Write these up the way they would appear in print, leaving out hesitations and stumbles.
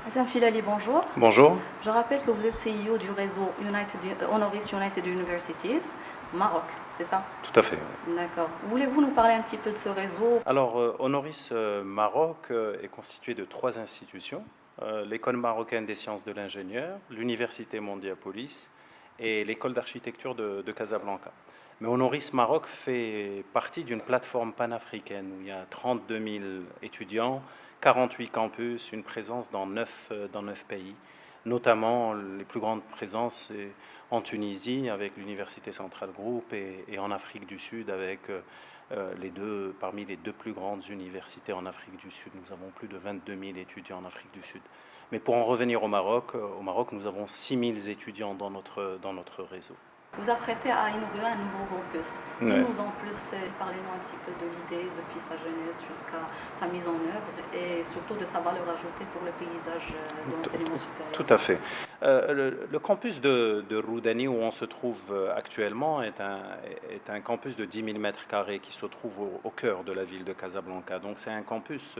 Hassan Filali, bonjour. Bonjour. Je rappelle que vous êtes CEO du réseau Honoris United Universities, Maroc, c'est ça? Tout à fait. Oui. D'accord. Voulez-vous nous parler un petit peu de ce réseau? Alors, Honoris Maroc est constitué de trois institutions, l'École marocaine des sciences de l'ingénieur, l'Université Mondiapolis et l'École d'architecture de Casablanca. Mais Honoris Maroc fait partie d'une plateforme panafricaine où il y a 32 000 étudiants, 48 campus, une présence dans 9 pays, notamment les plus grandes présences en Tunisie avec l'Université Centrale Group et en Afrique du Sud avec parmi les deux plus grandes universités en Afrique du Sud. Nous avons plus de 22 000 étudiants en Afrique du Sud. Mais pour en revenir au Maroc, nous avons 6 000 étudiants dans notre réseau. Vous apprêtez à inaugurer un nouveau campus. Ouais. Dites-nous en plus, parlez-nous un petit peu de l'idée depuis sa genèse jusqu'à sa mise en œuvre et surtout de sa valeur ajoutée pour le paysage de l'enseignement supérieur. Tout à fait. Le campus de Roudani, où on se trouve actuellement, est un campus de 10 000 mètres carrés qui se trouve au cœur de la ville de Casablanca. Donc c'est un campus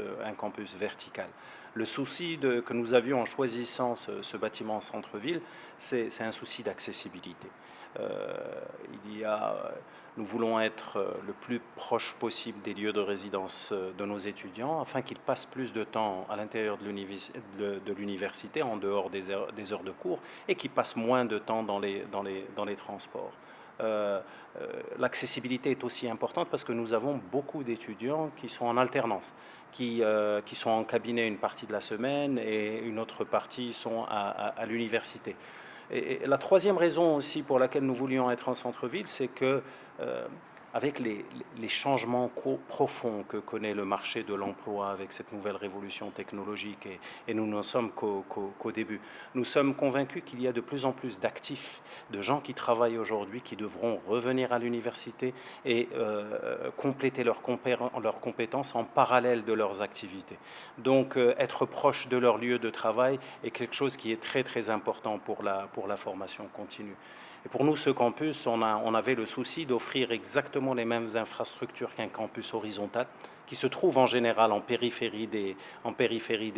vertical. Le souci que nous avions en choisissant ce bâtiment en centre-ville, c'est un souci d'accessibilité. Euh, nous voulons être le plus proche possible des lieux de résidence de nos étudiants afin qu'ils passent plus de temps à l'intérieur de l'université, en dehors des heures de cours, et qu'ils passent moins de temps dans les transports. L'accessibilité est aussi importante parce que nous avons beaucoup d'étudiants qui sont en alternance, qui sont en cabinet une partie de la semaine et une autre partie sont à l'université. Et la troisième raison aussi pour laquelle nous voulions être en centre-ville, c'est que avec les changements profonds que connaît le marché de l'emploi avec cette nouvelle révolution technologique, et nous n'en sommes qu'au début, nous sommes convaincus qu'il y a de plus en plus d'actifs, de gens qui travaillent aujourd'hui, qui devront revenir à l'université et compléter leurs compétences en parallèle de leurs activités. Donc être proche de leur lieu de travail est quelque chose qui est très très important pour la formation continue. Et pour nous, ce campus, on avait le souci d'offrir exactement les mêmes infrastructures qu'un campus horizontal, qui se trouve en général en périphérie des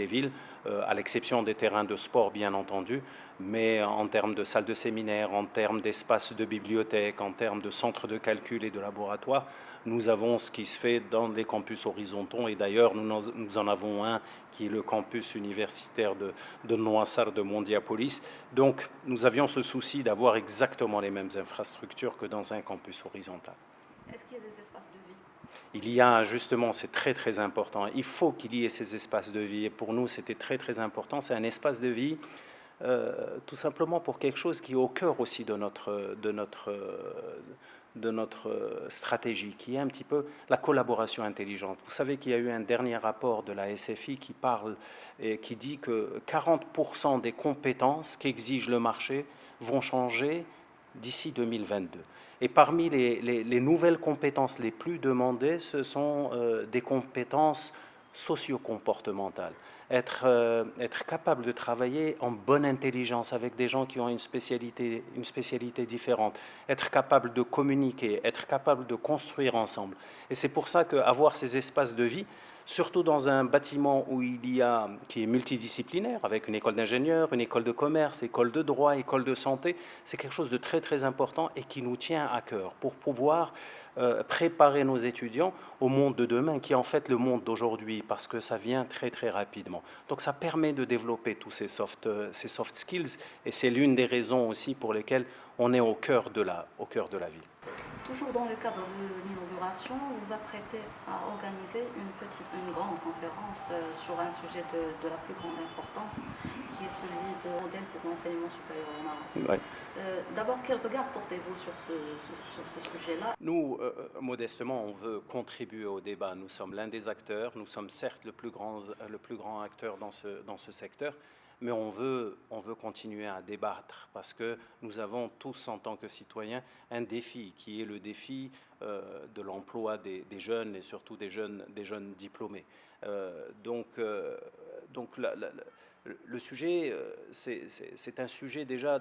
villes, à l'exception des terrains de sport, bien entendu, mais en termes de salles de séminaire, en termes d'espaces de bibliothèque, en termes de centres de calcul et de laboratoires, nous avons ce qui se fait dans les campus horizontaux, et d'ailleurs nous en avons un qui est le campus universitaire de Noassar de Mondiapolis. Donc nous avions ce souci d'avoir exactement les mêmes infrastructures que dans un campus horizontal. Est-ce qu'il y a des espaces de vie? Il y a justement, c'est très très important, il faut qu'il y ait ces espaces de vie, et pour nous c'était très très important, c'est un espace de vie tout simplement pour quelque chose qui est au cœur aussi de notre stratégie, qui est un petit peu la collaboration intelligente. Vous savez qu'il y a eu un dernier rapport de la SFI qui parle et qui dit que 40% des compétences qu'exige le marché vont changer d'ici 2022. Et parmi les nouvelles compétences les plus demandées, ce sont des compétences socio-comportementales. Être capable de travailler en bonne intelligence avec des gens qui ont une spécialité différente, être capable de communiquer, être capable de construire ensemble. Et c'est pour ça qu'avoir ces espaces de vie, surtout dans un bâtiment qui est multidisciplinaire, avec une école d'ingénieur, une école de commerce, école de droit, école de santé, c'est quelque chose de très très important et qui nous tient à cœur pour pouvoir préparer nos étudiants au monde de demain, qui est en fait le monde d'aujourd'hui, parce que ça vient très très rapidement. Donc ça permet de développer tous ces soft skills, et c'est l'une des raisons aussi pour lesquelles on est au cœur de la ville. Toujours dans le cadre de l'inauguration, vous apprêtez à organiser une grande conférence sur un sujet de la plus grande importance, qui est celui de modèle pour l'enseignement supérieur au Maroc. Ouais. D'abord, quel regard portez-vous sur ce sujet-là? Nous, modestement, on veut contribuer au débat. Nous sommes l'un des acteurs. Nous sommes certes le plus grand acteur dans ce secteur, mais on veut continuer à débattre parce que nous avons tous, en tant que citoyens, un défi qui est le défi de l'emploi des jeunes et surtout des jeunes diplômés. Donc le sujet, c'est un sujet déjà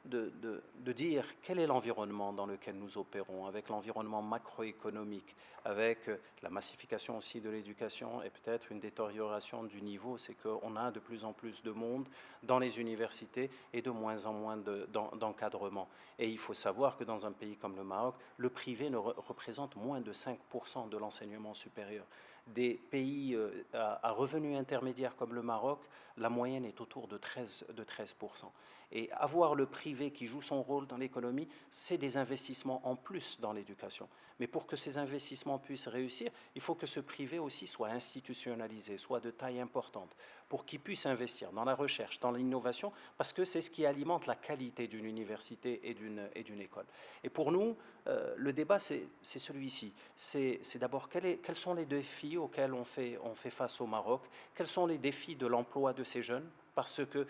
de dire quel est l'environnement dans lequel nous opérons, avec l'environnement macroéconomique, avec la massification aussi de l'éducation et peut-être une détérioration du niveau, c'est qu'on a de plus en plus de monde dans les universités et de moins en moins d'encadrement. Et il faut savoir que dans un pays comme le Maroc, le privé ne représente moins de 5% de l'enseignement supérieur. Des pays à revenus intermédiaires comme le Maroc, la moyenne est autour de 13%. Et avoir le privé qui joue son rôle dans l'économie, c'est des investissements en plus dans l'éducation. Mais pour que ces investissements puissent réussir, il faut que ce privé aussi soit institutionnalisé, soit de taille importante, pour qu'il puisse investir dans la recherche, dans l'innovation, parce que c'est ce qui alimente la qualité d'une université et d'une école. Et pour nous, le débat, c'est celui-ci. C'est d'abord quels sont les défis auxquels on fait face au Maroc, quels sont les défis de l'emploi de ces jeunes, parce que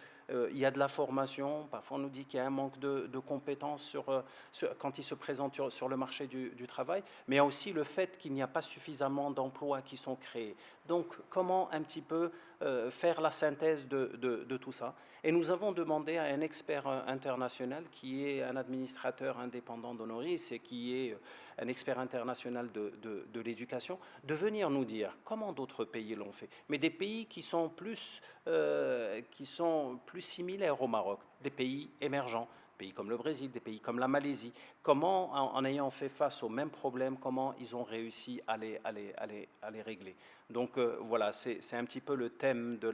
il y a de la formation, parfois on nous dit qu'il y a un manque de compétences quand ils se présentent sur le marché du travail, mais il y a aussi le fait qu'il n'y a pas suffisamment d'emplois qui sont créés. Donc comment un petit peu faire la synthèse de tout ça? Et nous avons demandé à un expert international qui est un administrateur indépendant d'Honoris et qui est un expert international de l'éducation, de venir nous dire comment d'autres pays l'ont fait, mais des pays qui sont plus similaires au Maroc, des pays émergents, pays comme le Brésil, des pays comme la Malaisie, comment, en ayant fait face aux mêmes problèmes, comment ils ont réussi à les régler. Donc voilà, c'est un petit peu le thème de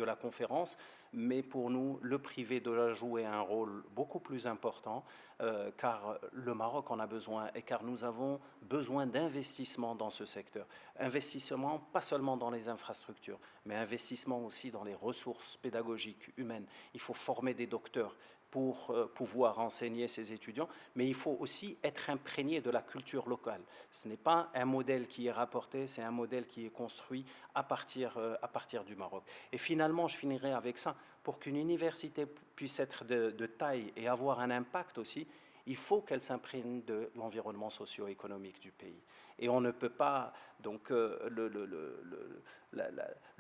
la conférence, mais pour nous, le privé doit jouer un rôle beaucoup plus important, car le Maroc en a besoin et car nous avons besoin d'investissement dans ce secteur. Investissement pas seulement dans les infrastructures, mais investissement aussi dans les ressources pédagogiques humaines. Il faut former des docteurs pour pouvoir enseigner ces étudiants, mais il faut aussi être imprégné de la culture locale. Ce n'est pas un modèle qui est rapporté, c'est un modèle qui est construit à partir du Maroc. Et finalement, je finirai avec ça, pour qu'une université puisse être de taille et avoir un impact aussi, il faut qu'elle s'imprègne de l'environnement socio-économique du pays. Et on ne peut pas, donc le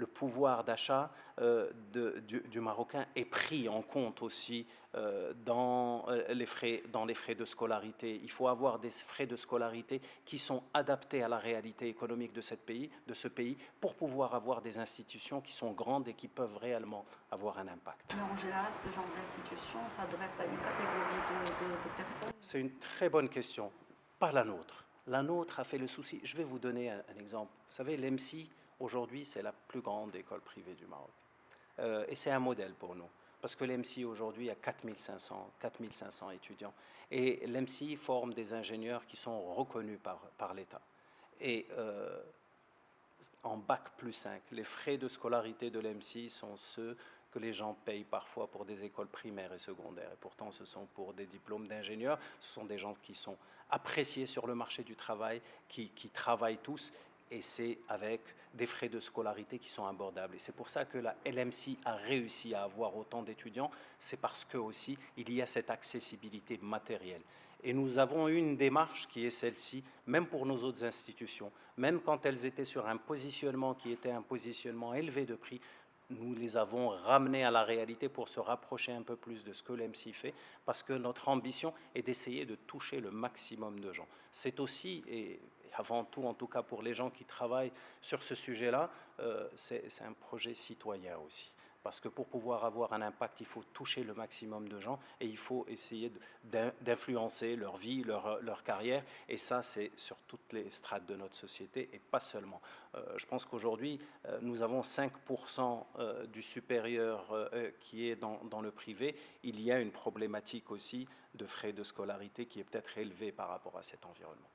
pouvoir d'achat du Marocain est pris en compte aussi dans les frais de scolarité. Il faut avoir des frais de scolarité qui sont adaptés à la réalité économique de ce pays, pour pouvoir avoir des institutions qui sont grandes et qui peuvent réellement avoir un impact. Mais en général, ce genre d'institution s'adresse à une catégorie de personnes. C'est une très bonne question, pas la nôtre. La nôtre a fait le souci. Je vais vous donner un exemple. Vous savez, l'EMSI, aujourd'hui, c'est la plus grande école privée du Maroc. Et c'est un modèle pour nous. Parce que l'EMSI, aujourd'hui, a 4500 étudiants. Et l'EMSI forme des ingénieurs qui sont reconnus par l'État. Et en Bac+5, les frais de scolarité de l'EMSI sont ceux que les gens payent parfois pour des écoles primaires et secondaires. Et pourtant, ce sont pour des diplômes d'ingénieurs, ce sont des gens qui sont appréciés sur le marché du travail, qui travaillent tous, et c'est avec des frais de scolarité qui sont abordables. Et c'est pour ça que la LMC a réussi à avoir autant d'étudiants, c'est parce que aussi il y a cette accessibilité matérielle. Et nous avons une démarche qui est celle-ci, même pour nos autres institutions, même quand elles étaient sur un positionnement qui était un positionnement élevé de prix, nous les avons ramenés à la réalité pour se rapprocher un peu plus de ce que l'EMSI fait, parce que notre ambition est d'essayer de toucher le maximum de gens. C'est aussi, et avant tout, en tout cas pour les gens qui travaillent sur ce sujet-là, c'est un projet citoyen aussi. Parce que pour pouvoir avoir un impact, il faut toucher le maximum de gens et il faut essayer d'influencer leur vie, leur carrière. Et ça, c'est sur toutes les strates de notre société et pas seulement. Je pense qu'aujourd'hui, nous avons 5% du supérieur qui est dans le privé. Il y a une problématique aussi de frais de scolarité qui est peut-être élevée par rapport à cet environnement.